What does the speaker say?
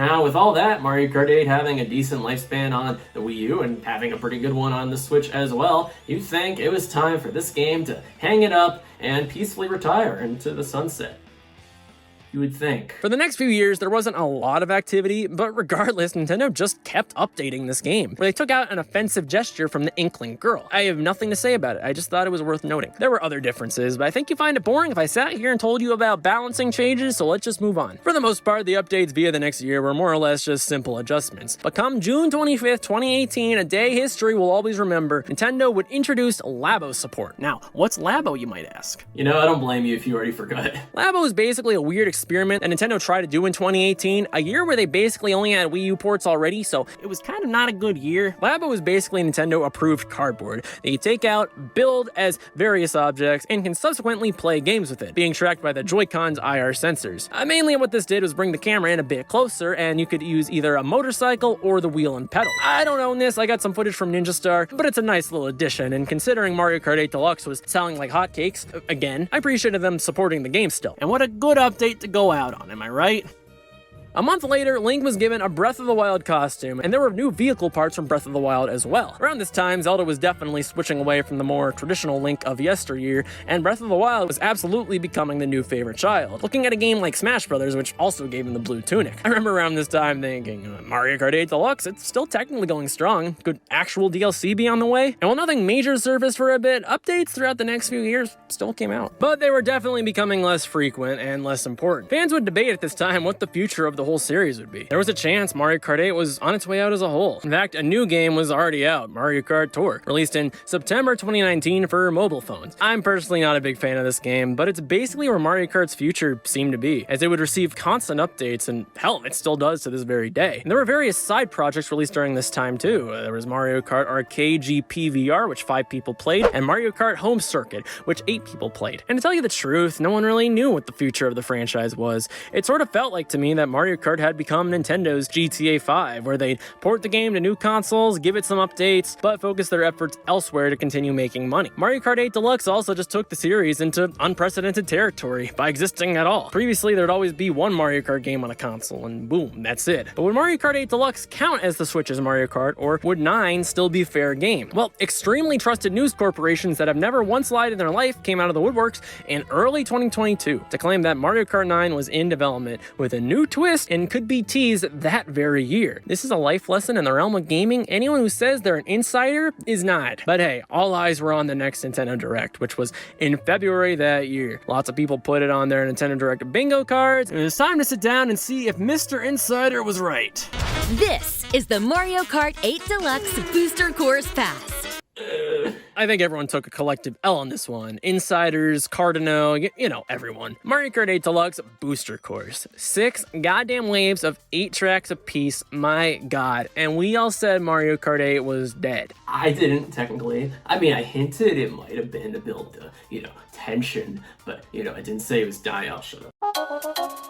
Now, with all that, Mario Kart 8 having a decent lifespan on the Wii U and having a pretty good one on the Switch as well, you'd think it was time for this game to hang it up and peacefully retire into the sunset. You would think. For the next few years, there wasn't a lot of activity, but regardless, Nintendo just kept updating this game, where they took out an offensive gesture from the Inkling girl. I have nothing to say about it, I just thought it was worth noting. There were other differences, but I think you find it boring if I sat here and told you about balancing changes, so let's just move on. For the most part, the updates via the next year were more or less just simple adjustments. But come June 25th, 2018, a day history will always remember, Nintendo would introduce Labo support. Now, what's Labo, you might ask? You know, I don't blame you if you already forgot. Labo is basically a weird experiment that Nintendo tried to do in 2018, a year where they basically only had Wii U ports already, so it was kind of not a good year. Labo is basically Nintendo approved cardboard that you take out, build as various objects, and can subsequently play games with it, being tracked by the Joy-Con's IR sensors. Mainly what this did was bring the camera in a bit closer, and you could use either a motorcycle or the wheel and pedal. I don't own this, I got some footage from Ninja Star, but it's a nice little addition, and considering Mario Kart 8 Deluxe was selling like hotcakes, again, I appreciated them supporting the game still. And what a good update to go out on, am I right? A month later, Link was given a Breath of the Wild costume, and there were new vehicle parts from Breath of the Wild as well. Around this time, Zelda was definitely switching away from the more traditional Link of yesteryear, and Breath of the Wild was absolutely becoming the new favorite child. Looking at a game like Smash Bros., which also gave him the blue tunic. I remember around this time thinking, Mario Kart 8 Deluxe, it's still technically going strong. Could actual DLC be on the way? And while nothing major surfaced for a bit, updates throughout the next few years still came out. But they were definitely becoming less frequent and less important. Fans would debate at this time what the future of the whole series would be. There was a chance Mario Kart 8 was on its way out as a whole. In fact, a new game was already out, Mario Kart Tour, released in September 2019 for mobile phones. I'm personally not a big fan of this game, but it's basically where Mario Kart's future seemed to be, as it would receive constant updates, and hell, it still does to this very day. And there were various side projects released during this time too. There was Mario Kart Arcade GP VR, which 5 people played, and Mario Kart Home Circuit, which 8 people played. And to tell you the truth, no one really knew what the future of the franchise was. It sort of felt like to me that Mario Kart had become Nintendo's GTA 5, where they'd port the game to new consoles, give it some updates, but focus their efforts elsewhere to continue making money. Mario Kart 8 Deluxe also just took the series into unprecedented territory by existing at all. Previously, there'd always be one Mario Kart game on a console, and boom, that's it. But would Mario Kart 8 Deluxe count as the Switch's Mario Kart, or would 9 still be fair game? Well, extremely trusted news corporations that have never once lied in their life came out of the woodworks in early 2022 to claim that Mario Kart 9 was in development with a new twist and could be teased that very year. This is a life lesson in the realm of gaming. Anyone who says they're an insider is not. But hey, all eyes were on the next Nintendo Direct, which was in February that year. Lots of people put it on their Nintendo Direct bingo cards, and it was time to sit down and see if Mr. Insider was right. This is the Mario Kart 8 Deluxe Booster Course Pass. I think everyone took a collective L on this one. Insiders, Cardano, you know, everyone. Mario Kart 8 Deluxe Booster Course. 6 goddamn waves of 8 tracks apiece, my god. And we all said Mario Kart 8 was dead. I didn't, technically. I mean, I hinted it might have been to build the, tension, but, I didn't say it was dying. I'll shut up.